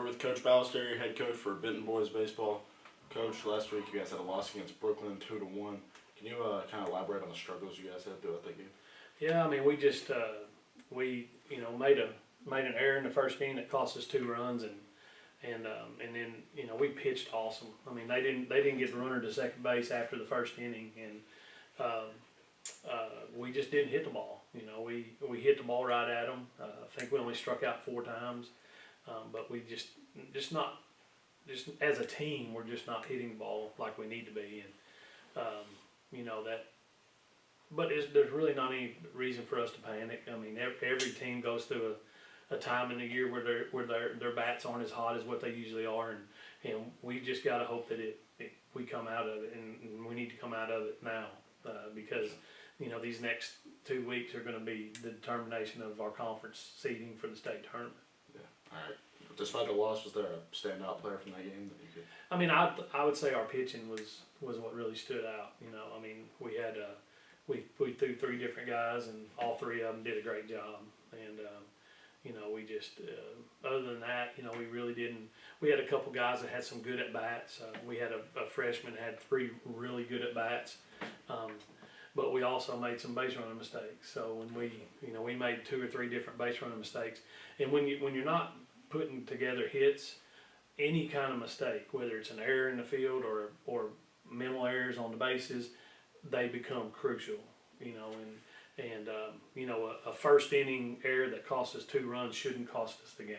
with Coach Ballisteri, head coach for Benton Boys Baseball. Coach, last week you guys had a loss against Brooklyn 2-1. Can you kind of elaborate on the struggles you guys had throughout that game? Yeah, I mean, we just made an error in the first inning that cost us 2 runs, and then we pitched awesome. I mean, they didn't get the runner to second base after the first inning, and we just didn't hit the ball. We hit the ball right at them. I think we only struck out 4 times, but we just as a team, we're just not hitting the ball like we need to be, and that. But there's really not any reason for us to panic. I mean, every team goes through a time in the year where their bats aren't as hot as what they usually are, and we just got to hope that we come out of it, and we need to come out of it now, because these next 2 weeks are going to be the determination of our conference seeding for the state tournament. Yeah. All right. Despite the loss, was there a standout player from that game that you could? I mean, I would say our pitching was what really stood out. I mean, we had we threw 3 different guys, and all 3 of them did a great job. And we just other than that, we really didn't. We had a couple guys that had some good at bats. We had a freshman that had 3 really good at bats. But we also made some base running mistakes. So when we made 2 or 3 different base running mistakes, and when you're not putting together hits, any kind of mistake, whether it's an error in the field or mental errors on the bases, they become crucial. A first inning error that cost us 2 runs shouldn't cost us the game.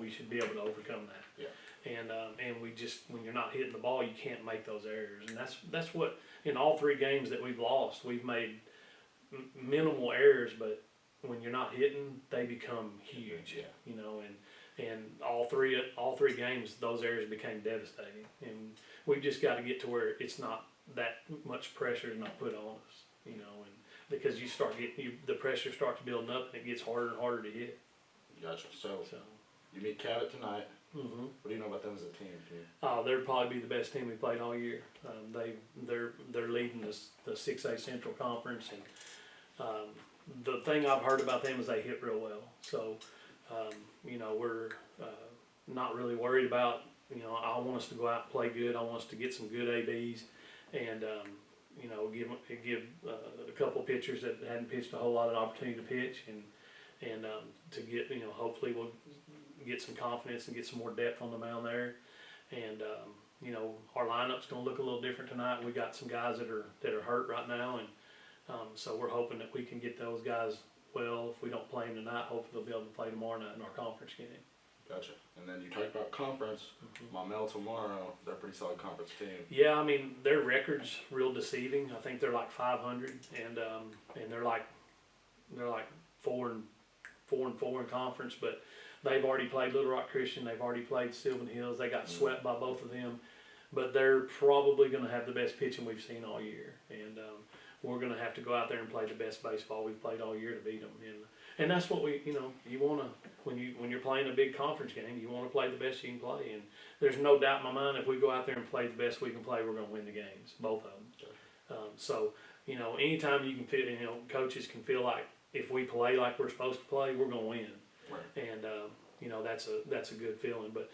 We should be able to overcome that. Yeah. And we just, when you're not hitting the ball, you can't make those errors, and that's what in all 3 games that we've lost, we've made minimal errors, but when you're not hitting, they become huge. Yeah. And all three games, those errors became devastating, and we've just got to get to where it's not that much pressure is not put on us, and because the pressure starts building up, and it gets harder and harder to hit. Gotcha. So you meet Cabot tonight. Mm-hmm. What do you know about them as a team? They'll probably be the best team we played all year. They're leading the 6A Central Conference, and the thing I've heard about them is they hit real well. So we're not really worried about. I want us to go out and play good. I want us to get some good ABs, and give a couple of pitchers that hadn't pitched a whole lot of opportunity to pitch, and to get hopefully we'll get some confidence and get some more depth on the mound there, and our lineup's going to look a little different tonight. We got some guys that are hurt right now, and so we're hoping that we can get those guys well. If we don't play them tonight, hopefully they'll be able to play tomorrow night in our conference game. Gotcha. And then you talked about conference. Maumelle tomorrow, they're a pretty solid conference team. Yeah, I mean their record's real deceiving. I think they're like 500, and they're like 4-4 in conference. But they've already played Little Rock Christian. They've already played Sylvan Hills. They got swept by both of them. But they're probably going to have the best pitching we've seen all year, and we're going to have to go out there and play the best baseball we've played all year to beat them. And that's what you want to, when you're playing a big conference game, you want to play the best you can play. And there's no doubt in my mind, if we go out there and play the best we can play, we're going to win the games, both of them. So anytime you can feel, coaches can feel like if we play like we're supposed to play, we're going to win. Right. And that's a good feeling. But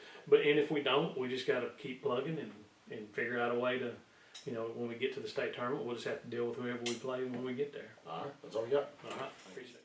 and if we don't, we just got to keep plugging and figure out a way to, when we get to the state tournament, we'll just have to deal with whoever we play when we get there. All right, that's all we got. All right, appreciate it.